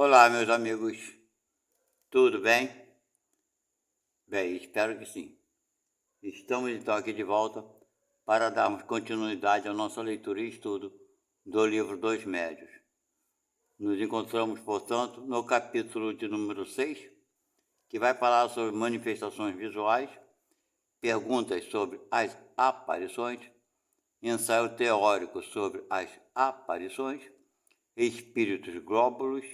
Olá, meus amigos, tudo bem? Bem, espero que sim. Estamos então aqui de volta para darmos continuidade à nossa leitura e estudo do livro Dois Médios. Nos encontramos, portanto, no capítulo de número 6, que vai falar sobre manifestações visuais, perguntas sobre as aparições, ensaio teórico sobre as aparições, espíritos glóbulos,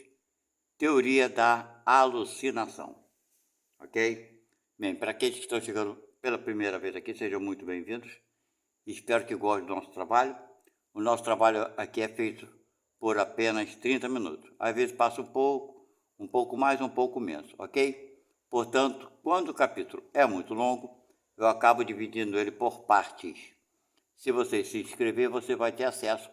teoria da alucinação. Ok? Bem, para aqueles que estão chegando pela primeira vez aqui, sejam muito bem-vindos. Espero que gostem do nosso trabalho. O nosso trabalho aqui é feito por apenas 30 minutos. Às vezes passa um pouco mais, um pouco menos, ok? Portanto, quando o capítulo é muito longo, eu acabo dividindo ele por partes. Se você se inscrever, você vai ter acesso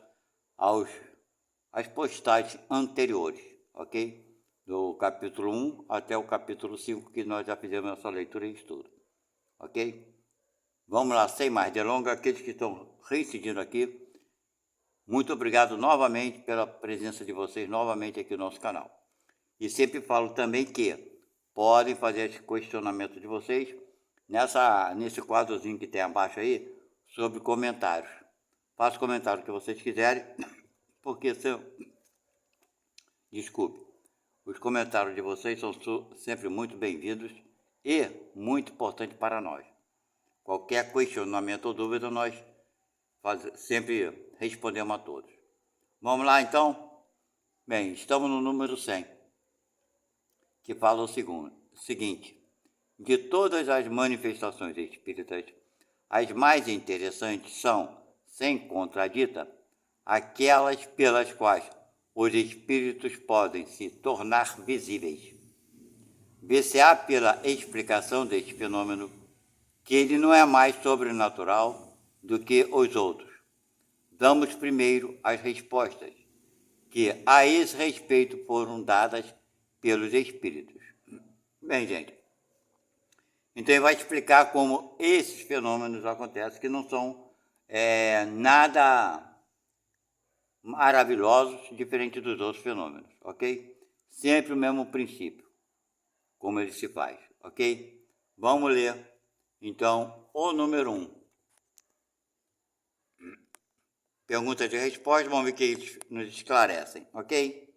às postagens anteriores, ok? Do capítulo 1 até o capítulo 5, que nós já fizemos essa leitura e estudo, ok? Vamos lá, sem mais delongas, aqueles que estão reincidindo aqui, muito obrigado novamente pela presença de vocês novamente aqui no nosso canal. E sempre falo também que podem fazer esse questionamento de vocês nesse quadrozinho que tem abaixo aí, sobre comentários. Faça o comentário que vocês quiserem, porque desculpe, os comentários de vocês são sempre muito bem-vindos e muito importantes para nós. Qualquer questionamento ou dúvida, nós sempre respondemos a todos. Vamos lá, então? Bem, estamos no número 100, que fala o seguinte: de todas as manifestações espíritas, as mais interessantes são, sem contradita, aquelas pelas quais os espíritos podem se tornar visíveis. Vê-se-á pela explicação deste fenômeno que ele não é mais sobrenatural do que os outros. Damos primeiro as respostas, que a esse respeito foram dadas pelos espíritos. Bem, gente, então ele vai explicar como esses fenômenos acontecem, que não são nada maravilhosos, diferente dos outros fenômenos, ok? Sempre o mesmo princípio, como ele se faz, ok? Vamos ler, então, o número 1. Perguntas e respostas, vamos ver que eles nos esclarecem, ok?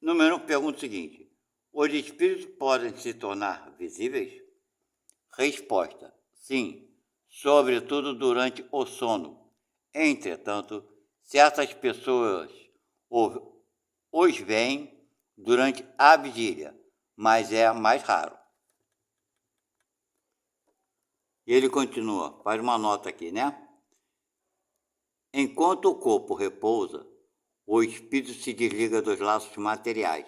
Número 1 pergunta o seguinte: os espíritos podem se tornar visíveis? Resposta: sim, sobretudo durante o sono. Entretanto, certas pessoas os veem durante a vigília, mas é mais raro. E ele continua, faz uma nota aqui, né? Enquanto o corpo repousa, o espírito se desliga dos laços materiais.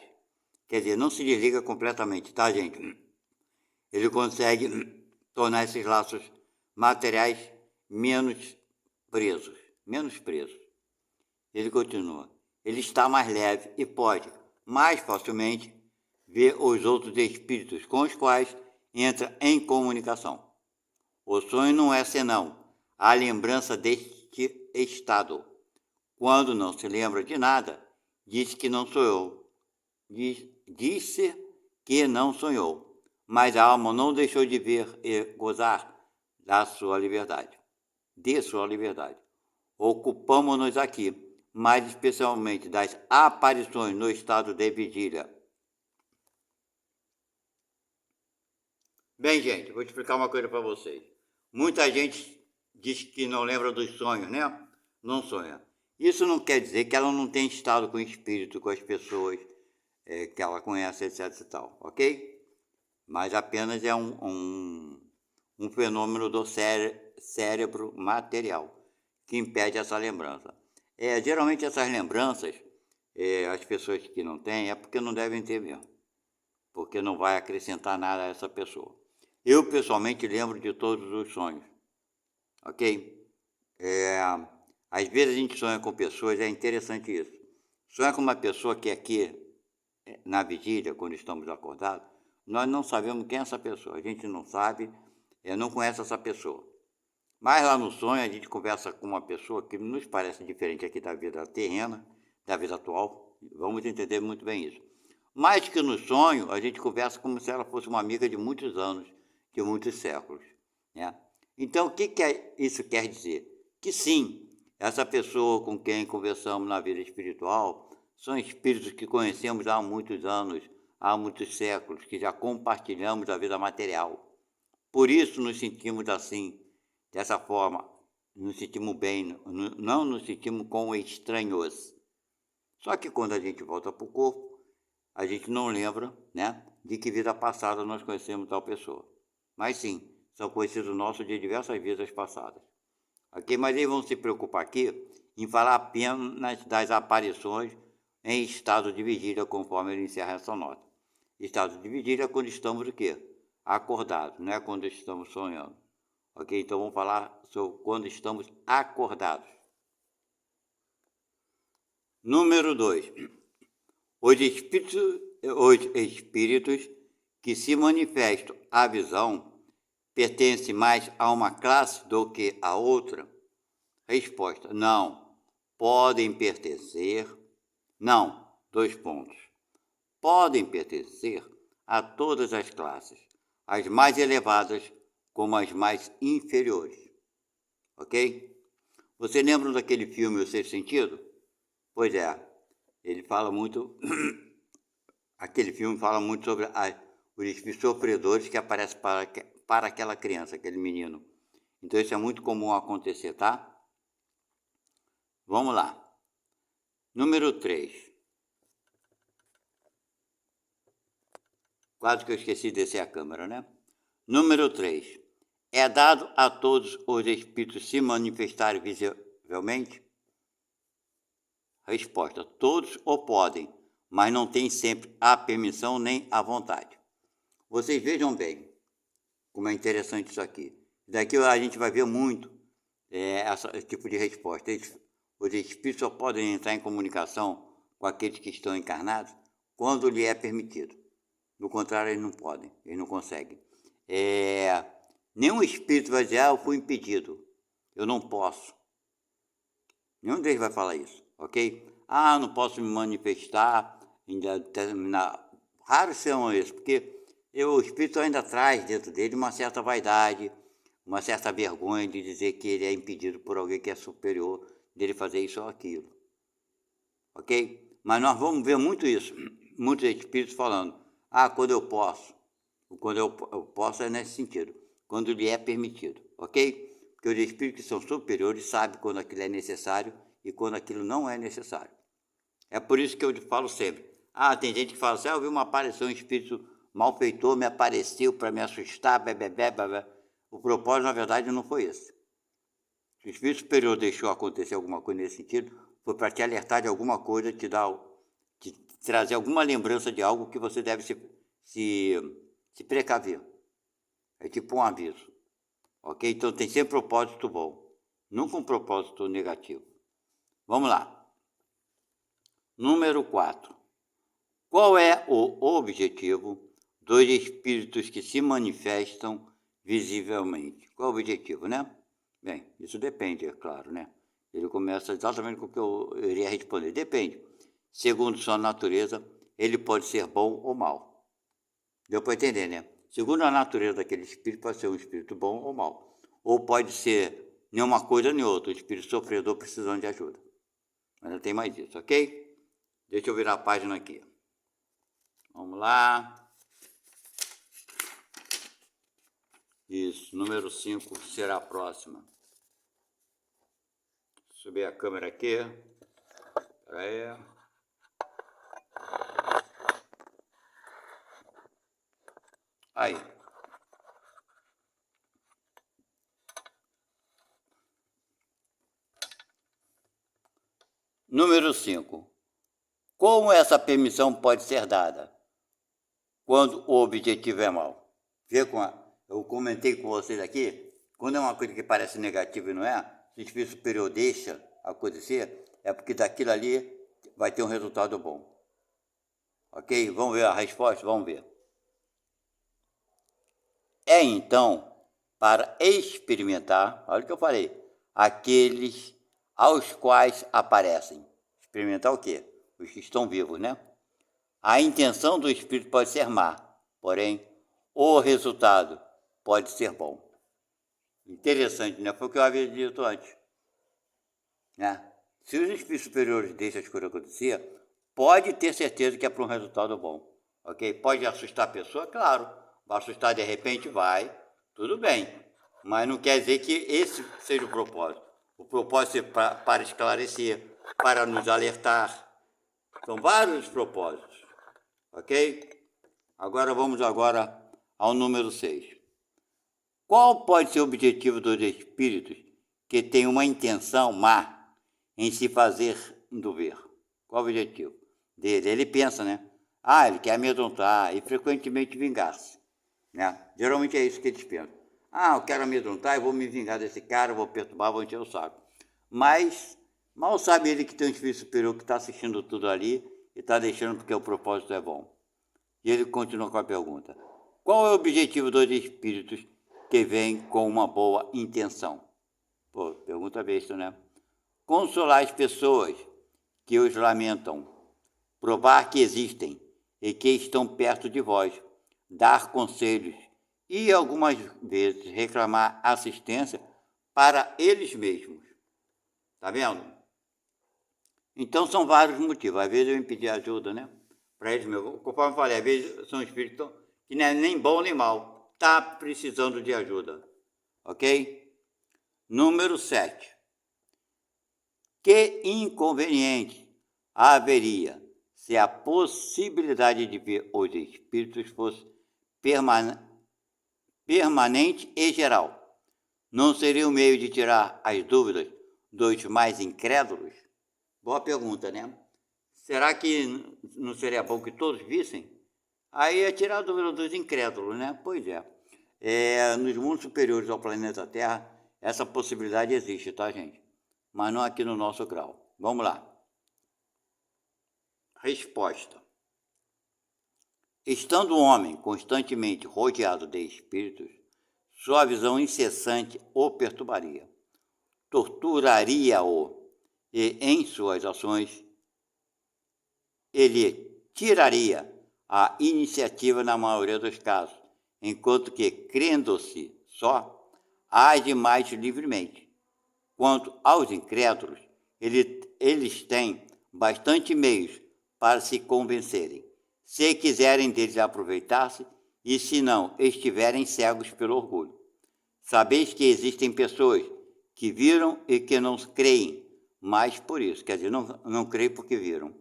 Quer dizer, não se desliga completamente, tá, gente? Ele consegue tornar esses laços materiais menos presos. Ele continua. Ele está mais leve e pode mais facilmente ver os outros espíritos com os quais entra em comunicação. O sonho não é senão a lembrança deste estado. Quando não se lembra de nada, diz que não sonhou. Disse que não sonhou, mas a alma não deixou de ver e gozar de sua liberdade. Ocupamos-nos aqui, mais especialmente das aparições no estado de vigília. Bem, gente, vou explicar uma coisa para vocês. Muita gente diz que não lembra dos sonhos, né? Não sonha. Isso não quer dizer que ela não tenha estado com o espírito, com as pessoas que ela conhece, etc e tal, ok? Mas apenas é um fenômeno do cérebro material que impede essa lembrança. Geralmente essas lembranças, as pessoas que não têm, é porque não devem ter mesmo, porque não vai acrescentar nada a essa pessoa. Eu, pessoalmente, lembro de todos os sonhos, ok? Às vezes a gente sonha com pessoas, é interessante isso. Sonha com uma pessoa que aqui, na vigília, quando estamos acordados, nós não sabemos quem é essa pessoa, a gente não sabe, não conhece essa pessoa. Mas lá no sonho a gente conversa com uma pessoa que nos parece diferente aqui da vida terrena, da vida atual, Vamos entender muito bem isso. Mais que no sonho, a gente conversa como se ela fosse uma amiga de muitos anos, de muitos séculos, né? Então, o que isso quer dizer? Que sim, essa pessoa com quem conversamos na vida espiritual são espíritos que conhecemos há muitos anos, há muitos séculos, que já compartilhamos a vida material. Por isso nos sentimos assim, dessa forma, nos sentimos bem, não nos sentimos como estranhos. Só que quando a gente volta para o corpo, a gente não lembra, né, de que vida passada nós conhecemos tal pessoa. Mas sim, são conhecidos nossos de diversas vidas passadas. Ok? Mas eles vão se preocupar aqui em falar apenas das aparições em estado de vigília, conforme ele encerra essa nota. Estado de vigília é quando estamos o quê? Acordados, não é quando estamos sonhando. Ok? Então vamos falar sobre quando estamos acordados. Número 2. Os espíritos que se manifestam à visão pertencem mais a uma classe do que a outra? Resposta: não. Podem pertencer. Não. 2 pontos. Podem pertencer a todas as classes, as mais elevadas como as mais inferiores. Ok? Você lembra daquele filme O Sexto Sentido? Pois é, ele fala muito. Aquele filme fala muito sobre os espíritos sofredores que aparecem para aquela criança, aquele menino. Então isso é muito comum acontecer, tá? Vamos lá. Número 3. Quase que eu esqueci de descer a câmera, né? Número 3. É dado a todos os espíritos se manifestarem visivelmente? Resposta: todos o podem, mas não tem sempre a permissão nem a vontade. Vocês vejam bem como é interessante isso aqui. Daqui a gente vai ver muito esse tipo de resposta. Os espíritos só podem entrar em comunicação com aqueles que estão encarnados quando lhe é permitido. Do contrário, eles não podem, eles não conseguem. Nenhum espírito vai dizer, eu fui impedido, eu não posso. Nenhum deles vai falar isso, ok? Não posso me manifestar em determinado... Raros são esses, porque o espírito ainda traz dentro dele uma certa vaidade, uma certa vergonha de dizer que ele é impedido por alguém que é superior, dele fazer isso ou aquilo. Ok? Mas nós vamos ver muito isso, muitos espíritos falando, quando eu posso. Quando eu posso é nesse sentido, quando lhe é permitido, ok? Porque os espíritos que são superiores sabem quando aquilo é necessário e quando aquilo não é necessário. É por isso que eu falo sempre, tem gente que fala assim, eu vi uma aparição, um espírito malfeitor me apareceu para me assustar, O propósito, na verdade, não foi esse. Se o espírito superior deixou acontecer alguma coisa nesse sentido, foi para te alertar de alguma coisa, te trazer alguma lembrança de algo que você deve se precaver. É tipo um aviso. Ok? Então tem sempre propósito bom. Nunca um propósito negativo. Vamos lá. Número 4. Qual é o objetivo dos espíritos que se manifestam visivelmente? Qual é o objetivo, né? Bem, isso depende, é claro, né? Ele começa exatamente com o que eu iria responder. Depende. Segundo sua natureza, ele pode ser bom ou mau. Deu para entender, né? Segundo a natureza daquele espírito, pode ser um espírito bom ou mau. Ou pode ser nenhuma coisa nem outra, um espírito sofredor precisando de ajuda. Mas não tem mais isso, ok? Deixa eu virar a página aqui. Vamos lá. Isso, número 5 será a próxima. Subir a câmera aqui. Espera aí. Aí. Número 5. Como essa permissão pode ser dada? Quando o objetivo é mau. Eu comentei com vocês aqui, quando é uma coisa que parece negativa e não é, se o espírito superior deixa acontecer, é porque daquilo ali vai ter um resultado bom. Ok? Vamos ver a resposta? Vamos ver. É então para experimentar, olha o que eu falei, aqueles aos quais aparecem. Experimentar o quê? os que estão vivos, né? A intenção do espírito pode ser má, porém, o resultado pode ser bom. Interessante, né? Foi o que eu havia dito antes, né? Se os espíritos superiores deixam as coisas acontecer, pode ter certeza que é para um resultado bom, ok? Pode assustar a pessoa, claro. Vai assustar de repente, vai, tudo bem. Mas não quer dizer que esse seja o propósito. O propósito é para esclarecer, para nos alertar. São vários propósitos, ok? Agora vamos ao número 6. Qual pode ser o objetivo dos espíritos que têm uma intenção má em se fazer ver? Qual o objetivo dele? Ele pensa, né? Ele quer amedrontar e frequentemente vingar-se, né? Geralmente é isso que eles pensam. Eu quero amedrontar e vou me vingar desse cara, vou perturbar, vou encher o saco. Mas mal sabe ele que tem um espírito superior que está assistindo tudo ali e está deixando porque o propósito é bom. E ele continua com a pergunta: qual é o objetivo dos espíritos que vêm com uma boa intenção? Pô, pergunta besta, né? Consolar as pessoas que os lamentam, provar que existem e que estão perto de vós, dar conselhos e, algumas vezes, reclamar assistência para eles mesmos. Tá vendo? Então, são vários motivos. Às vezes eu me pedir ajuda, né? Para eles mesmos. Conforme eu falei, às vezes são espíritos que não é nem bom nem mal. Está precisando de ajuda. Ok? Número 7. Que inconveniente haveria se a possibilidade de ver os espíritos fosse permanente e geral? Não seria um meio de tirar as dúvidas dos mais incrédulos? Boa pergunta, né? Será que não seria bom que todos vissem? Aí é tirar a dúvida dos incrédulos, né? Pois é. Nos mundos superiores ao planeta Terra, essa possibilidade existe, tá, gente? Mas não aqui no nosso grau. Vamos lá. Resposta. Estando o homem constantemente rodeado de espíritos, sua visão incessante o perturbaria, torturaria-o e, em suas ações, ele tiraria a iniciativa na maioria dos casos, enquanto que, crendo-se só, age mais livremente. Quanto aos incrédulos, eles têm bastante meios para se convencerem, se quiserem deles aproveitar-se e se não estiverem cegos pelo orgulho. Sabeis que existem pessoas que viram e que não creem, mas por isso, quer dizer, não creem porque viram,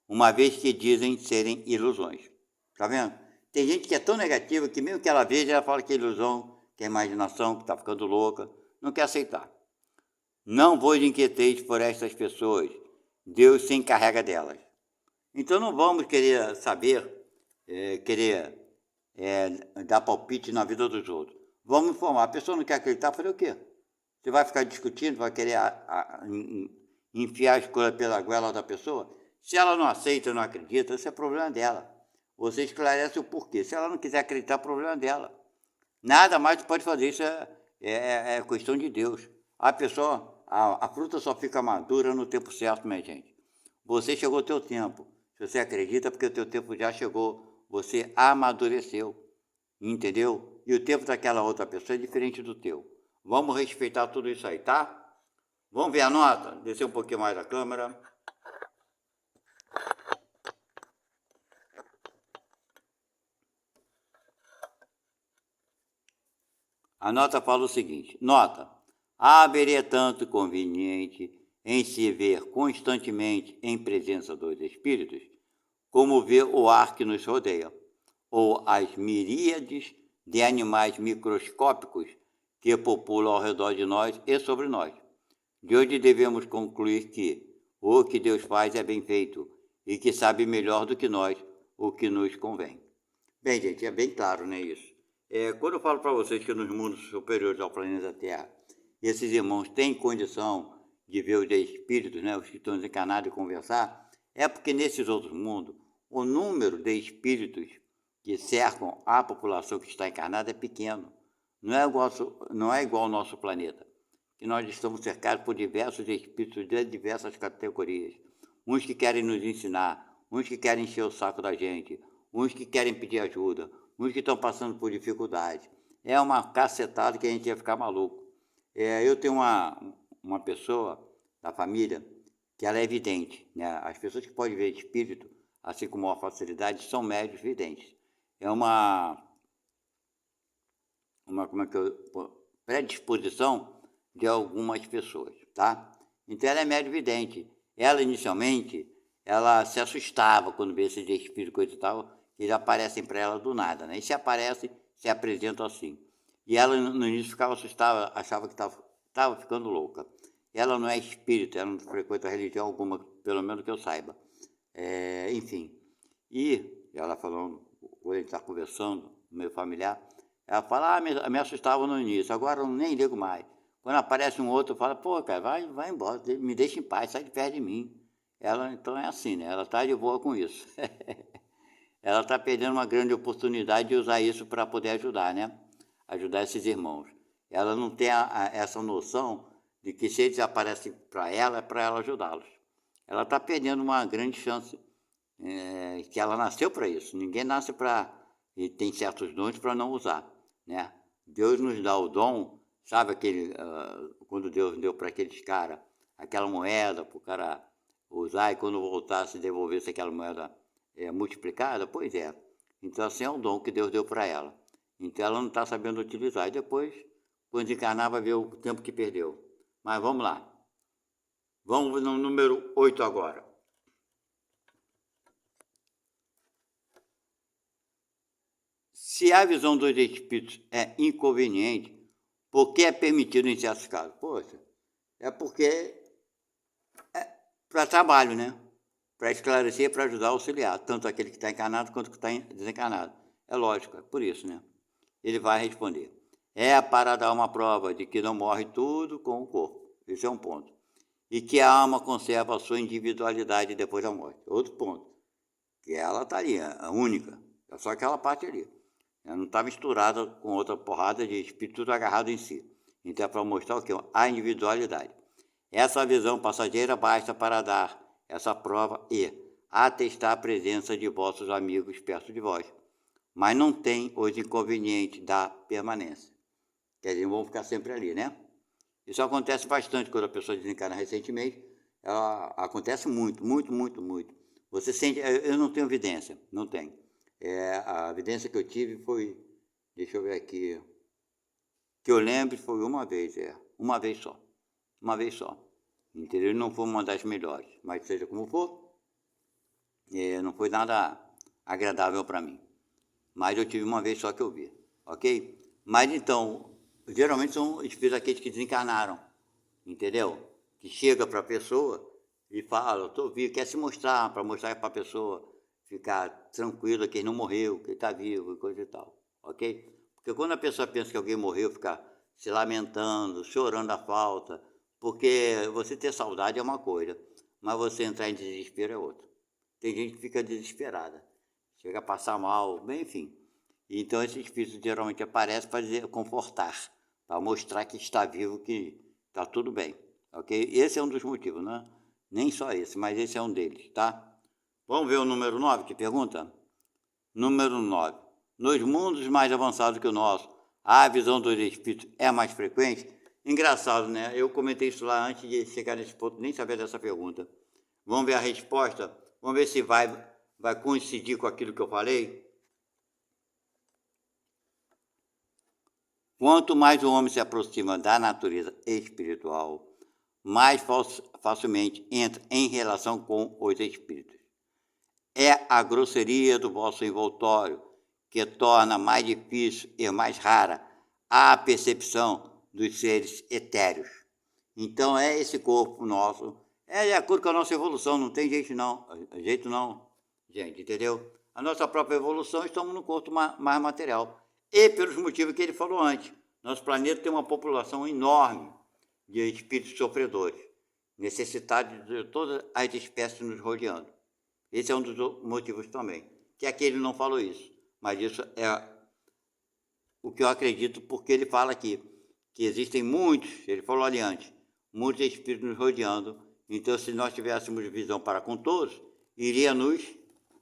uma vez que dizem serem ilusões. Está vendo? Tem gente que é tão negativa que mesmo que ela veja, ela fala que é ilusão, que é imaginação, que está ficando louca, não quer aceitar. Não vos inquieteis por estas pessoas, Deus se encarrega delas. Então não vamos querer saber, dar palpite na vida dos outros. Vamos informar. A pessoa não quer acreditar, fazer o quê? Você vai ficar discutindo, vai querer enfiar as coisas pela goela da pessoa? Se ela não aceita, não acredita, esse é problema dela. Você esclarece o porquê. Se ela não quiser acreditar, é problema dela. Nada mais que pode fazer, isso é questão de Deus. A fruta só fica madura no tempo certo, minha gente. Você chegou ao teu tempo. Se você acredita, porque o teu tempo já chegou. Você amadureceu, entendeu? E o tempo daquela outra pessoa é diferente do teu. Vamos respeitar tudo isso aí, tá? Vamos ver a nota? Descer um pouquinho mais a câmera. A nota fala o seguinte: nota, haveria tanto conveniente em se ver constantemente em presença dos espíritos, como ver o ar que nos rodeia, ou as miríades de animais microscópicos que populam ao redor de nós e sobre nós. De onde devemos concluir que o que Deus faz é bem feito e que sabe melhor do que nós o que nos convém. Bem, gente, é bem claro, né, isso. Quando eu falo para vocês que nos mundos superiores ao planeta Terra, esses irmãos têm condição de ver os espíritos, né, os que estão desencarnados e conversar, é porque nesses outros mundos, o número de espíritos que cercam a população que está encarnada é pequeno. Não é igual ao nosso planeta, que nós estamos cercados por diversos espíritos de diversas categorias. uns que querem nos ensinar, uns que querem encher o saco da gente, uns que querem pedir ajuda, uns que estão passando por dificuldade. É uma cacetada que a gente ia ficar maluco. Eu tenho uma pessoa da família que ela é vidente, né? As pessoas que podem ver espírito, assim com maior facilidade, são médios videntes. É como é que predisposição de algumas pessoas, tá? Então ela é médio vidente. Ela inicialmente, ela se assustava quando vê esses espíritos coisa e tal, que eles aparecem para ela do nada, né? E se aparecem, se apresentam assim. E ela no início ficava assustada, achava que estava ficando louca. Ela não é espírita, ela não frequenta religião alguma, pelo menos que eu saiba. Enfim. E ela falando, quando a gente está conversando, meu familiar, ela fala, me assustava no início, agora eu nem ligo mais. Quando aparece um outro, fala, pô, cara, vai embora, me deixa em paz, sai de perto de mim. Ela, então, é assim, né? Ela está de boa com isso. Ela está perdendo uma grande oportunidade de usar isso para poder ajudar, né? Ajudar esses irmãos. Ela não tem essa noção de que se eles aparecem para ela, é para ela ajudá-los. Ela está perdendo uma grande chance, que ela nasceu para isso. Ninguém nasce para... e tem certos dons para não usar, né? Deus nos dá o dom, sabe quando Deus deu para aqueles caras aquela moeda para o cara usar e quando voltasse devolvesse aquela moeda multiplicada? Pois é. Então assim é um dom que Deus deu para ela. Então ela não está sabendo utilizar. E depois, quando encarnar, vai ver o tempo que perdeu. Mas vamos lá. Vamos no número 8 agora. Se a visão dos espíritos é inconveniente, por que é permitido em certos casos? Poxa, é porque é para trabalho, né? Para esclarecer, para ajudar a auxiliar, tanto aquele que está encarnado quanto que está desencarnado. É lógico, é por isso, né? Ele vai responder. É para dar uma prova de que não morre tudo com o corpo. Esse é um ponto. E que a alma conserva a sua individualidade depois da morte. Outro ponto. Que ela está ali, a única. É só aquela parte ali. Ela não está misturada com outra porrada de espírito tudo agarrado em si. Então é para mostrar o que? A individualidade. Essa visão passageira basta para dar essa prova e atestar a presença de vossos amigos perto de vós, mas não tem os inconvenientes da permanência. Quer dizer, vão ficar sempre ali, né? Isso acontece bastante quando a pessoa desencarna recentemente. Acontece muito, muito, muito, muito. Você sente... Eu não tenho evidência, não tenho. A evidência que eu tive foi... Deixa eu ver aqui... Que eu lembro foi uma vez, uma vez só. Uma vez só. Entendeu? Não foi uma das melhores, mas seja como for, não foi nada agradável para mim. Mas eu tive uma vez só que eu vi, ok? Mas então, geralmente são espíritos aqueles que desencarnaram, entendeu? Que chega para a pessoa e fala, eu estou vivo, quer se mostrar, para mostrar para a pessoa ficar tranquila que ele não morreu, que ele está vivo e coisa e tal, ok? Porque quando a pessoa pensa que alguém morreu, fica se lamentando, chorando a falta, porque você ter saudade é uma coisa, mas você entrar em desespero é outra. Tem gente que fica desesperada, chega a passar mal, bem, enfim. Então esse espírito geralmente aparece para confortar, para mostrar que está vivo, que está tudo bem, ok? Esse é um dos motivos, né? Nem só esse, mas esse é um deles, tá? Vamos ver o número 9 que pergunta? Número 9. Nos mundos mais avançados que o nosso, a visão dos espíritos é mais frequente? Engraçado, né? Eu comentei isso lá antes de chegar nesse ponto, nem saber dessa pergunta. Vamos ver a resposta? Vamos ver se vai coincidir com aquilo que eu falei? Quanto mais o homem se aproxima da natureza espiritual, mais facilmente entra em relação com os espíritos. É a grosseria do vosso envoltório que torna mais difícil e mais rara a percepção dos seres etéreos. Então é esse corpo nosso, é de acordo com a nossa evolução, não tem jeito não, gente, entendeu? A nossa própria evolução, estamos no corpo mais material. E pelos motivos que ele falou antes, nosso planeta tem uma população enorme de espíritos sofredores, necessitados de todas as espécies nos rodeando. Esse é um dos motivos também, que aqui ele não falou isso, mas isso é o que eu acredito, porque ele fala aqui, que existem muitos, ele falou ali antes, muitos espíritos nos rodeando, Então, se nós tivéssemos visão para com todos, iria nos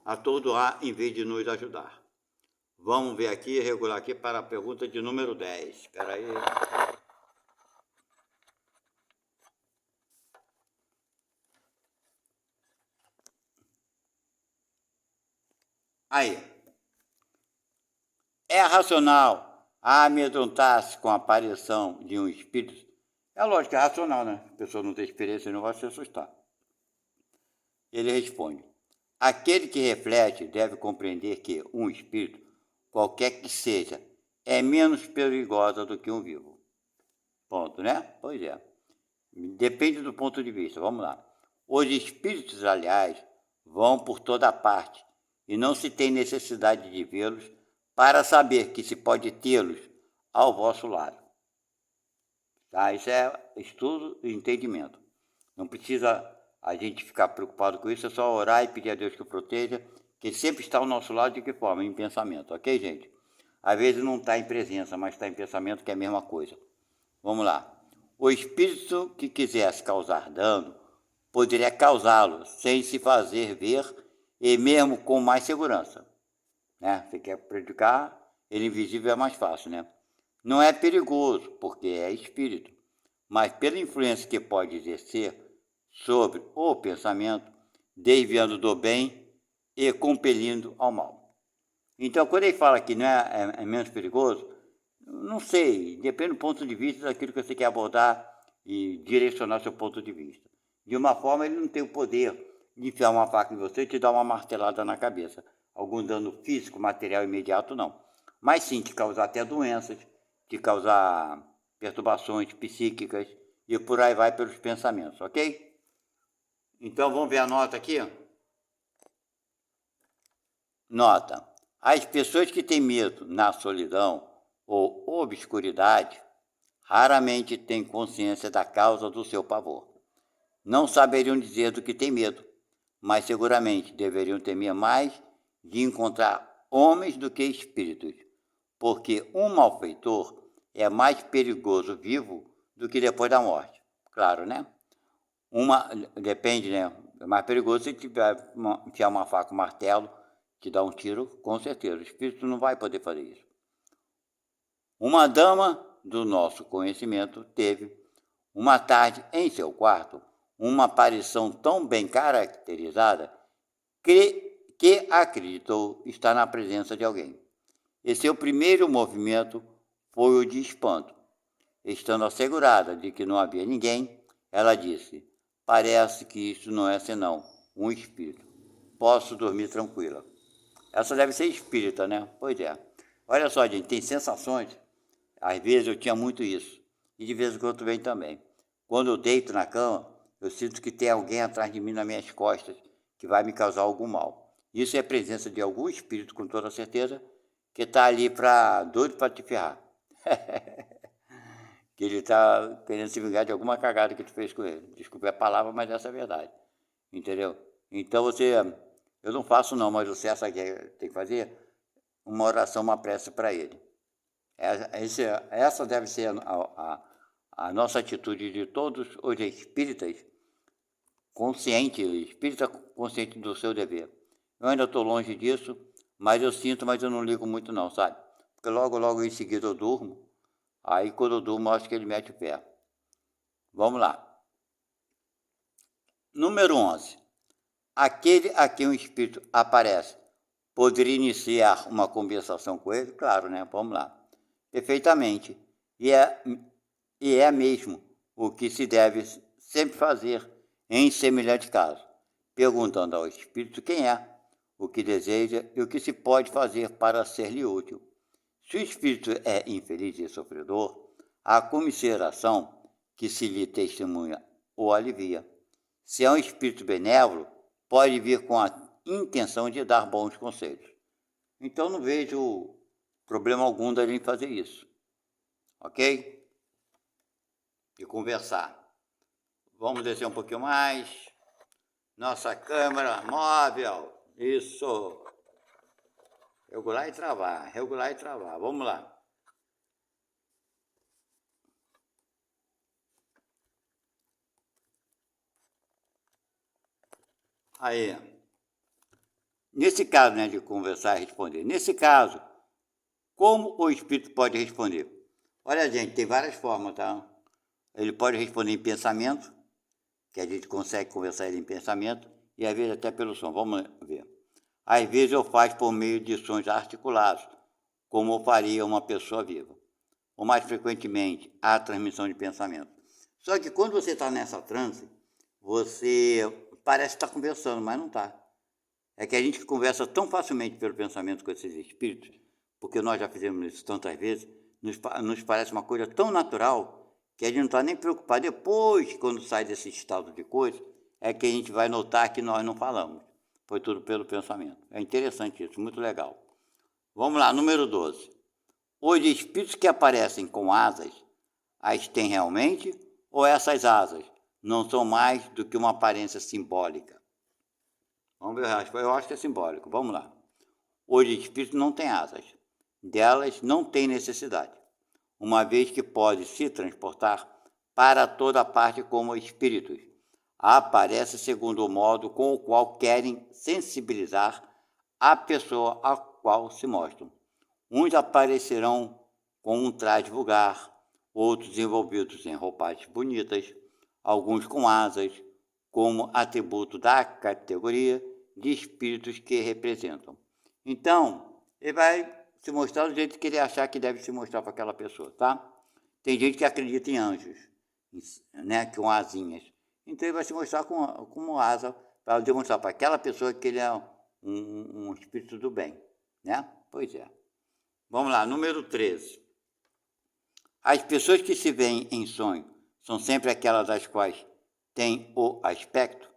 atordoar em vez de nos ajudar. Vamos ver aqui, regular aqui para a pergunta de número 10. Espera aí. Aí. É racional amedrontar-se com a aparição de um espírito? É lógico que é racional, né? A pessoa não tem experiência e não vai se assustar. Ele responde: aquele que reflete deve compreender que um espírito, qualquer que seja, é menos perigosa do que um vivo. Ponto, né? Pois é. Depende do ponto de vista. Vamos lá. Os espíritos, aliás, vão por toda parte e não se tem necessidade de vê-los para saber que se pode tê-los ao vosso lado. Tá? Isso é estudo e entendimento. Não precisa a gente ficar preocupado com isso, é só orar e pedir a Deus que o proteja, que ele sempre está ao nosso lado. De que forma? Em pensamento, ok, gente? Às vezes não está em presença, mas está em pensamento, que é a mesma coisa. Vamos lá. O espírito que quisesse causar dano poderia causá-lo sem se fazer ver e mesmo com mais segurança. Né? Você quer prejudicar, ele invisível é mais fácil, né? Não é perigoso, porque é espírito, mas pela influência que pode exercer sobre o pensamento, desviando do bem e compelindo ao mal. Então, quando ele fala que não é menos perigoso, não sei, depende do ponto de vista daquilo que você quer abordar e direcionar seu ponto de vista. De uma forma, ele não tem o poder de enfiar uma faca em você e te dar uma martelada na cabeça. Algum dano físico, material imediato, não. Mas sim, te causar até doenças, te causar perturbações psíquicas e por aí vai pelos pensamentos, ok? Então, vamos ver a nota aqui? Nota. As pessoas que têm medo na solidão ou obscuridade raramente têm consciência da causa do seu pavor. Não saberiam dizer do que têm medo, mas seguramente deveriam temer mais de encontrar homens do que espíritos, porque um malfeitor é mais perigoso vivo do que depois da morte. Claro, né? Depende, né? É mais perigoso se tiver uma faca, um martelo, te dar um tiro, com certeza. O espírito não vai poder fazer isso. Uma dama do nosso conhecimento teve, uma tarde em seu quarto, uma aparição tão bem caracterizada que acreditou estar na presença de alguém. E seu primeiro movimento foi o de espanto. Estando assegurada de que não havia ninguém, ela disse: parece que isso não é senão um espírito. Posso dormir tranquila. Essa deve ser espírita, né? Pois é. Olha só, gente, tem sensações. Às vezes eu tinha muito isso. E de vez em quando vem também. Quando eu deito na cama, eu sinto que tem alguém atrás de mim nas minhas costas que vai me causar algum mal. Isso é a presença de algum espírito, com toda certeza, que está ali doido para te ferrar. Que ele está querendo se vingar de alguma cagada que tu fez com ele. Desculpe a palavra, mas essa é a verdade. Entendeu? Então eu não faço não, mas você tem que fazer uma oração, uma prece para ele. Essa deve ser a nossa atitude de todos os espíritas espírita consciente do seu dever. Eu ainda estou longe disso, mas eu sinto, mas eu não ligo muito não, sabe? Porque logo em seguida eu durmo, aí quando eu durmo eu acho que ele mete o pé. Vamos lá. Número 11. Aquele a quem o espírito aparece, poderia iniciar uma conversação com ele? Claro, né? Vamos lá. Perfeitamente. E é mesmo o que se deve sempre fazer em semelhante caso, perguntando ao espírito quem é, o que deseja e o que se pode fazer para ser-lhe útil. Se o espírito é infeliz e sofredor, a comiseração que se lhe testemunha o alivia. Se é um espírito benévolo, pode vir com a intenção de dar bons conselhos. Então não vejo problema algum da gente fazer isso, ok? E conversar. Vamos descer um pouquinho mais. Nossa câmera móvel. Isso. Regular e travar, regular e travar. Vamos lá. Aí, nesse caso, né, de conversar e responder, nesse caso, como o espírito pode responder? Olha, gente, tem várias formas, tá? Ele pode responder em pensamento, que a gente consegue conversar ele em pensamento, e às vezes até pelo som. Vamos ver. Às vezes eu faço por meio de sons articulados, como faria uma pessoa viva. Ou mais frequentemente, a transmissão de pensamento. Só que quando você está nessa transe, você parece estar conversando, mas não está. É que a gente conversa tão facilmente pelo pensamento com esses espíritos, porque nós já fizemos isso tantas vezes, nos parece uma coisa tão natural que a gente não está nem preocupado. Depois, quando sai desse estado de coisa, é que a gente vai notar que nós não falamos. Foi tudo pelo pensamento. É interessante isso, muito legal. Vamos lá, número 12. Os espíritos que aparecem com asas, as têm realmente, ou essas asas não são mais do que uma aparência simbólica? Vamos ver a resposta. Eu acho que é simbólico. Vamos lá. Os espíritos não têm asas. Delas não tem necessidade, uma vez que pode se transportar para toda parte como espíritos. Aparece segundo o modo com o qual querem sensibilizar a pessoa a qual se mostram. Uns aparecerão com um traje vulgar, outros envolvidos em roupagens bonitas, alguns com asas, como atributo da categoria de espíritos que representam. Então, ele vai se mostrar do jeito que ele achar que deve se mostrar para aquela pessoa, tá? Tem gente que acredita em anjos, né, com asinhas. Então ele vai se mostrar com asa para demonstrar para aquela pessoa que ele é um espírito do bem, né? Pois é. Vamos lá, número 13. As pessoas que se veem em sonho são sempre aquelas das quais têm o aspecto,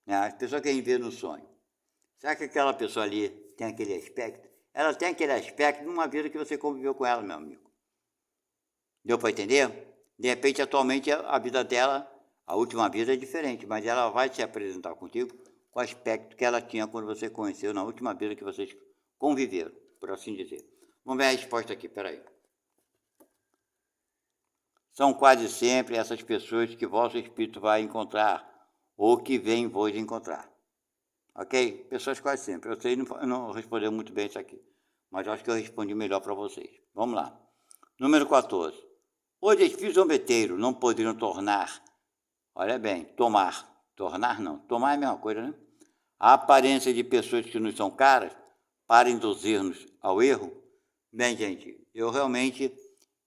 né? As pessoas que a gente vê no sonho. Será que aquela pessoa ali tem aquele aspecto? Ela tem aquele aspecto de uma vida que você conviveu com ela, meu amigo. Deu para entender? De repente, atualmente, a vida dela, a última vida é diferente, mas ela vai se apresentar contigo com o aspecto que ela tinha quando você conheceu na última vida que vocês conviveram, por assim dizer. Vamos ver a resposta aqui, peraí. São quase sempre essas pessoas que vosso espírito vai encontrar, ou que vem vos encontrar. Ok? Pessoas quase sempre. Eu sei não respondeu muito bem isso aqui, mas acho que eu respondi melhor para vocês. Vamos lá. Número 14. Os espíritos zombeteiros não poderiam tornar, olha bem, tornar não, tomar é a mesma coisa, né? A aparência de pessoas que nos são caras para induzir-nos ao erro? Bem, gente, eu realmente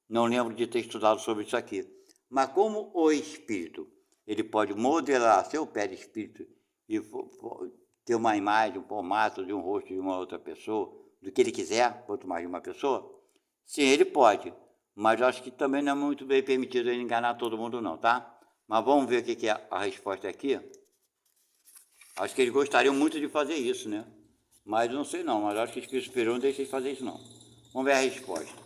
não lembro de ter estudado sobre isso aqui. Mas como o espírito, ele pode modelar seu perispírito e ter uma imagem, um formato de um rosto de uma outra pessoa, do que ele quiser, quanto mais de uma pessoa, sim, ele pode. Mas eu acho que também não é muito bem permitido ele enganar todo mundo não, tá? Mas vamos ver o que é a resposta aqui. Acho que eles gostariam muito de fazer isso, né? Mas não sei não, mas acho que o espírito superior não deixa de fazer isso não. Vamos ver a resposta.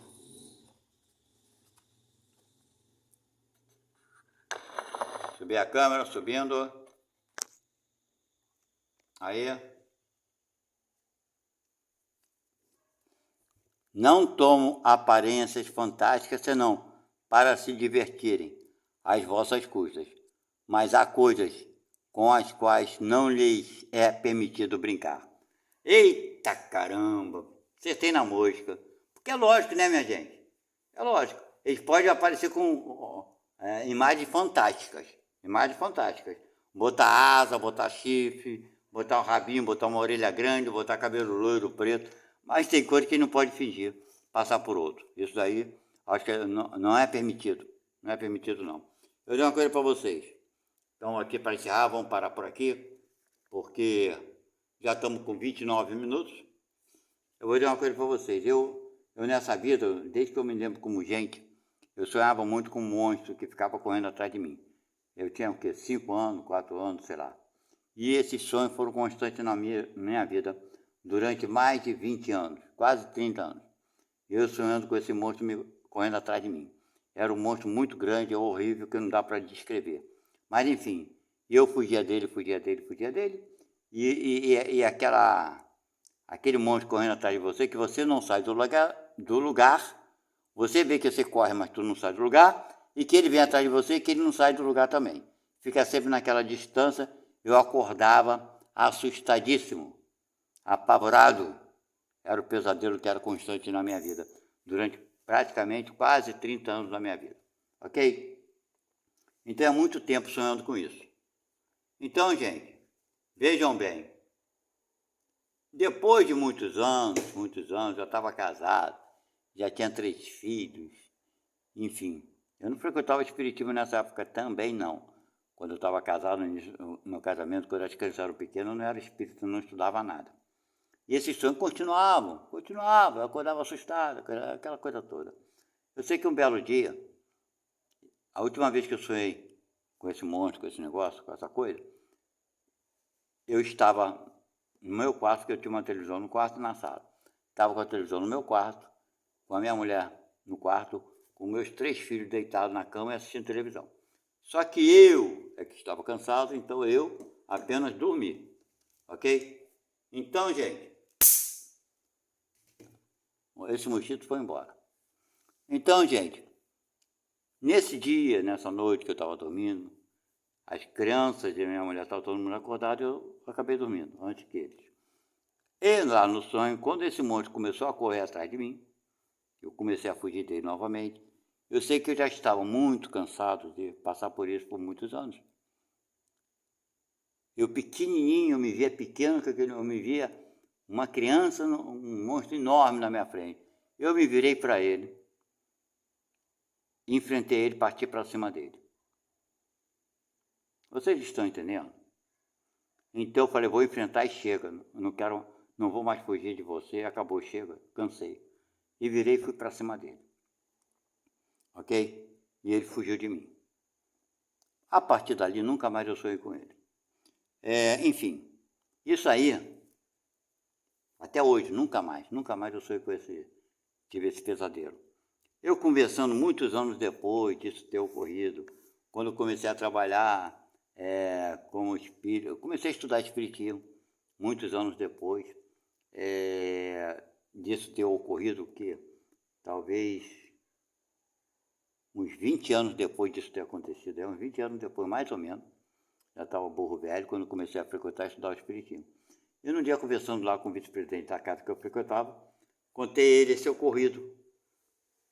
Subir a câmera, subindo. Aí. Não tomam aparências fantásticas senão para se divertirem às vossas custas, mas há coisas com as quais não lhes é permitido brincar. Eita caramba! Acertei na mosca. Porque é lógico, né, minha gente? É lógico. Eles podem aparecer com imagens fantásticas. Imagens fantásticas. Botar asa, botar chifre, botar um rabinho, botar uma orelha grande, botar cabelo loiro, preto. Mas tem coisa que não pode fingir, passar por outro. Isso daí, acho que não é permitido. Não é permitido, não. Eu dei uma coisa para vocês. Então, aqui para encerrar, vamos parar por aqui, porque já estamos com 29 minutos. Eu vou dizer uma coisa para vocês. Eu nessa vida, desde que eu me lembro como gente, eu sonhava muito com um monstro que ficava correndo atrás de mim. Eu tinha o quê? 5 anos, 4 anos, sei lá. E esses sonhos foram constantes na minha vida durante mais de 20 anos, quase 30 anos. Eu sonhando com esse monstro correndo atrás de mim. Era um monstro muito grande, horrível, que não dá para descrever. Mas enfim, eu fugia dele. E aquele monstro correndo atrás de você, que você não sai do lugar, você vê que você corre, mas tu não sai do lugar, e que ele vem atrás de você e que ele não sai do lugar também. Fica sempre naquela distância. Eu acordava assustadíssimo, apavorado. Era o pesadelo que era constante na minha vida, durante praticamente quase 30 anos da minha vida, ok? Então é muito tempo sonhando com isso. Então, gente, vejam bem, depois de muitos anos, já estava casado, já tinha 3 filhos, enfim. Eu não frequentava o espiritismo nessa época também, não. Quando eu estava casado, no casamento, quando as crianças eram pequenas, eu não era espírita, não estudava nada. E esses sonhos continuavam, eu acordava assustado, aquela coisa toda. Eu sei que um belo dia, a última vez que eu sonhei com esse monstro, com esse negócio, com essa coisa, eu estava no meu quarto, porque eu tinha uma televisão no quarto e na sala. Estava com a televisão no meu quarto, com a minha mulher no quarto, com meus 3 filhos deitados na cama e assistindo televisão. Só que eu é que estava cansado, então eu apenas dormi, ok? Então, gente, esse mosquito foi embora. Então, gente, nesse dia, nessa noite que eu estava dormindo, as crianças e a minha mulher estavam todo mundo acordado e eu acabei dormindo antes que eles. E lá no sonho, quando esse monstro começou a correr atrás de mim, eu comecei a fugir dele novamente. Eu sei que eu já estava muito cansado de passar por isso por muitos anos. Eu pequenininho, eu me via pequeno, eu me via uma criança, um monstro enorme na minha frente. Eu me virei para ele, enfrentei ele, parti para cima dele. Vocês estão entendendo? Então eu falei, vou enfrentar e chega. Não vou mais fugir de você, acabou, chega, cansei. E virei e fui para cima dele. Ok? E ele fugiu de mim. A partir dali, nunca mais eu sonhei com ele. Enfim, isso aí, até hoje, nunca mais eu sonhei com tive esse pesadelo. Eu conversando muitos anos depois disso ter ocorrido, quando eu comecei a trabalhar como espírito, eu comecei a estudar espiritismo, muitos anos depois disso ter ocorrido, que talvez uns 20 anos depois disso ter acontecido, uns 20 anos depois, mais ou menos, já estava burro velho, quando comecei a frequentar e estudar o espiritismo. E num dia, conversando lá com o vice-presidente da casa que eu frequentava, contei a ele esse ocorrido,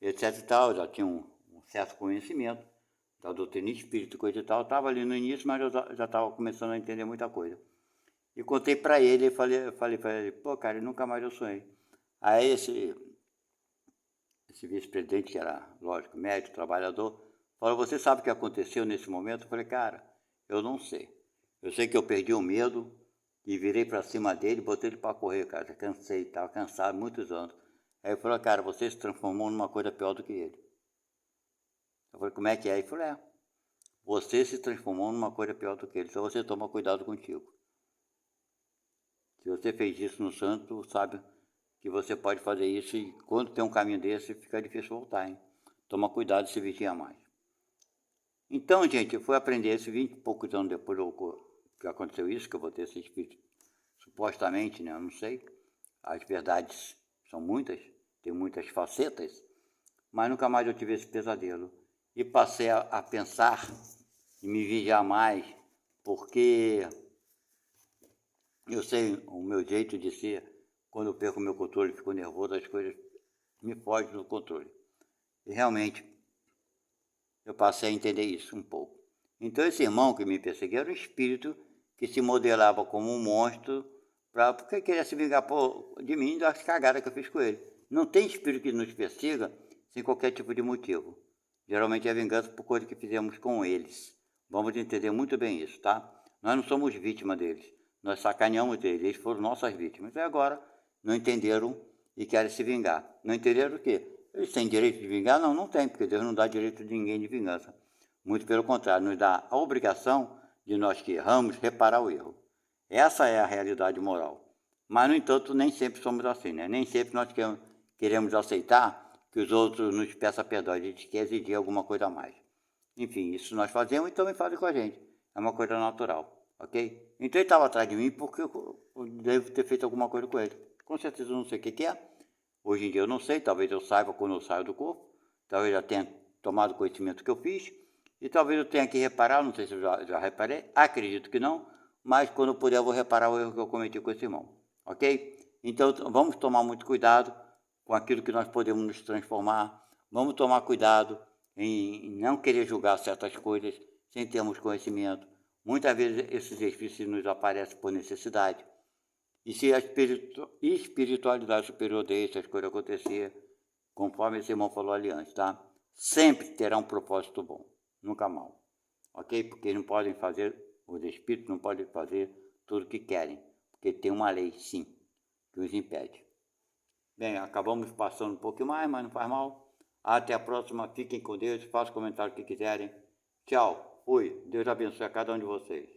etc e tal, já tinha um certo conhecimento da doutrina espírita, coisa e tal. Estava ali no início, mas eu já estava começando a entender muita coisa. E contei para ele, falei para ele, pô, cara, nunca mais eu sonhei. Aí esse vice-presidente, que era, lógico, médico, trabalhador, falou, você sabe o que aconteceu nesse momento? Eu falei, cara, eu não sei. Eu sei que eu perdi o medo e virei para cima dele, botei ele para correr, cara. Cansei, estava cansado, muitos anos. Aí ele falou, cara, você se transformou numa coisa pior do que ele. Eu falei, como é que é? Ele falou, você se transformou numa coisa pior do que ele, só você toma cuidado contigo. Se você fez isso no santo, sabe que você pode fazer isso e quando tem um caminho desse, fica difícil voltar, hein? Toma cuidado e se vigia mais. Então, gente, eu fui aprender isso 20 e poucos anos depois que aconteceu isso, que eu vou ter esse espírito, supostamente, né? Eu não sei. As verdades são muitas, tem muitas facetas, mas nunca mais eu tive esse pesadelo. E passei a pensar e me vigiar mais, porque eu sei o meu jeito de ser, quando eu perco o meu controle, fico nervoso, as coisas me fogem do controle. E realmente, eu passei a entender isso um pouco. Então esse irmão que me perseguia era um espírito que se modelava como um monstro, porque queria se vingar de mim das cagadas que eu fiz com ele. Não tem espírito que nos persiga sem qualquer tipo de motivo. Geralmente é vingança por coisa que fizemos com eles. Vamos entender muito bem isso, tá? Nós não somos vítimas deles. Nós sacaneamos eles. Eles foram nossas vítimas. E agora não entenderam e querem se vingar. Não entenderam o quê? Eles têm direito de vingar? Não, não tem, porque Deus não dá direito de ninguém de vingança. Muito pelo contrário, nos dá a obrigação de nós que erramos reparar o erro. Essa é a realidade moral. Mas, no entanto, nem sempre somos assim, né? Nem sempre nós queremos aceitar que os outros nos peçam perdão. A gente quer exigir alguma coisa a mais. Enfim, isso nós fazemos e também fazem com a gente. É uma coisa natural, ok? Então ele estava atrás de mim porque eu devo ter feito alguma coisa com ele. Com certeza eu não sei o que é. Hoje em dia eu não sei, talvez eu saiba quando eu saio do corpo. Talvez eu já tenha tomado conhecimento que eu fiz. E talvez eu tenha que reparar, não sei se eu já reparei, acredito que não, mas quando puder eu vou reparar o erro que eu cometi com esse irmão, ok? Então vamos tomar muito cuidado com aquilo que nós podemos nos transformar, vamos tomar cuidado em não querer julgar certas coisas sem termos conhecimento. Muitas vezes esses espíritos nos aparecem por necessidade. E se a espiritualidade superior deixa as coisas acontecer, conforme esse irmão falou ali antes, tá? Sempre terá um propósito bom, nunca mal. Ok? Porque eles não podem fazer, os espíritos não podem fazer tudo o que querem, porque tem uma lei, sim, que os impede. Bem, acabamos passando um pouquinho mais, mas não faz mal. Até a próxima, fiquem com Deus, façam o comentário que quiserem. Tchau, fui. Deus abençoe a cada um de vocês.